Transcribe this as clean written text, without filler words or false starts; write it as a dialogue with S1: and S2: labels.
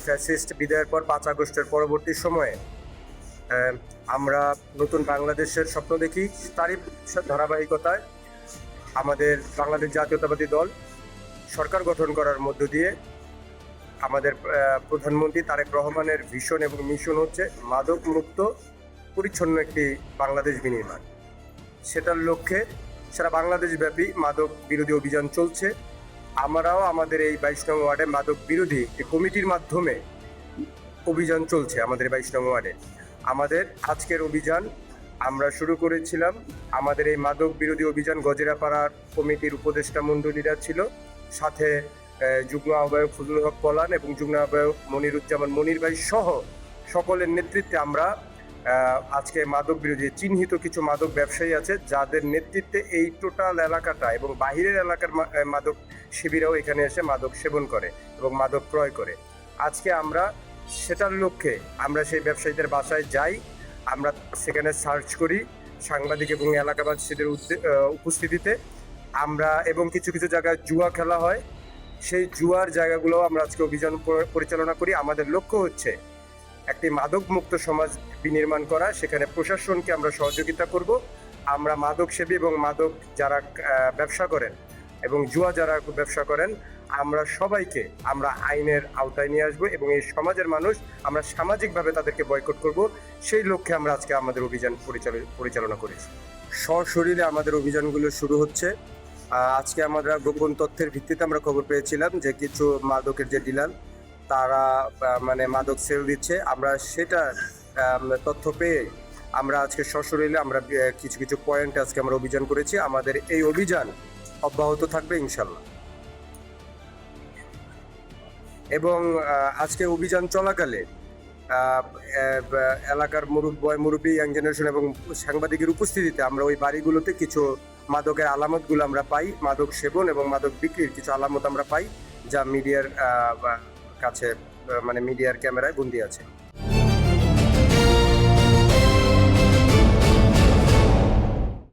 S1: Fascist বিদায়ের পর 5 আগস্টের পরবর্তী সময়ে আমরা নতুন বাংলাদেশের স্বপ্ন দেখি। তারই ধারাবাহিকতায় আমাদের বাংলাদেশ জাতীয়তাবাদী দল সরকার গঠন করার মধ্য দিয়ে আমাদের প্রধানমন্ত্রী তারেক রহমানের ভিশন এবং মিশন হচ্ছে মাদক মুক্ত পরিচ্ছন্ন একটি বাংলাদেশ বিনির্মাণ। সেটার লক্ষ্যে সারা বাংলাদেশব্যাপী মাদক বিরোধী অভিযান চলছে। আমরাও আমাদের এই 22 নং ওয়ার্ডে মাদক বিরোধী একটি কমিটির মাধ্যমে অভিযান চলছে। আমাদের 22 নং ওয়ার্ডে আমাদের আজকের অভিযান আমরা শুরু করেছিলাম। আমাদের এই মাদক বিরোধী অভিযান গজেরাপাড়ার কমিটির উপদেষ্টা মণ্ডলীরা ছিল, সাথে যুগ্ম আহ্বায়ক ফজলুল হক পলান এবং যুগ্ম আহ্বায়ক মনিরুজ্জামান মনির ভাই সহ সকলের নেতৃত্বে আমরা আজকে মাদক বিরোধী চিহ্নিত কিছু মাদক ব্যবসায়ী আছে যাদের নেতৃত্বে এই টোটাল এলাকাটা এবং বাহিরের এলাকার মাদক শিবিরাও এখানে এসে মাদক সেবন করে এবং মাদক ক্রয় করে। আজকে আমরা সেটার লক্ষ্যে আমরা সেই ব্যবসায়ীদের বাসায় যাই, আমরা সেখানে সার্চ করি সাংবাদিক এবং এলাকাবাসীদের উপস্থিতিতে। আমরা এবং কিছু কিছু জায়গায় জুয়া খেলা হয়, সেই জুয়ার জায়গাগুলো আমরা আজকে অভিযান পরিচালনা করি। আমাদের লক্ষ্য হচ্ছে একটি মাদক মুক্ত সমাজ বিনির্মাণ করা। সেখানে প্রশাসনকে আমরা সহযোগিতা করব। আমরা মাদক সেবী এবং মাদক যারা ব্যবসা করেন এবং জুয়া যারা ব্যবসা করেন আমরা সবাইকে আমরা আইনের আওতায় নিয়ে আসবো এবং এই সমাজের মানুষ আমরা সামাজিকভাবে তাদেরকে বয়কট করব। সেই লক্ষ্যে আমরা আজকে আমাদের অভিযান পরিচালনা করেছি। সশরীরে আমাদের অভিযানগুলো শুরু হচ্ছে। আজকে আমরা গোপন তথ্যের ভিত্তিতে আমরা খবর পেয়েছিলাম যে কিছু মাদকের যে ডিলার তারা মানে মাদক সেল দিচ্ছে। আমরা সেটা তথ্য পেয়ে আমরা আজকে সশরীরে আমরা কিছু কিছু পয়েন্টে আজকে আমরা অভিযান করেছি। আমাদের এই অভিযান অব্যাহত থাকবে ইনশাল্লাহ। এবং আজকে অভিযান চলাকালে এলাকার মুরব্বী ইয়াং জেনারেশন এবং সাংবাদিকের উপস্থিতিতে আমরা ওই বাড়িগুলোতে কিছু মাদকের আলামতগুলো আমরা পাই, মাদক সেবন এবং মাদক বিক্রির কিছু আলামত আমরা পাই যা মিডিয়ার কাছে মানে মিডিয়ার ক্যামেরায় বন্দী আছে।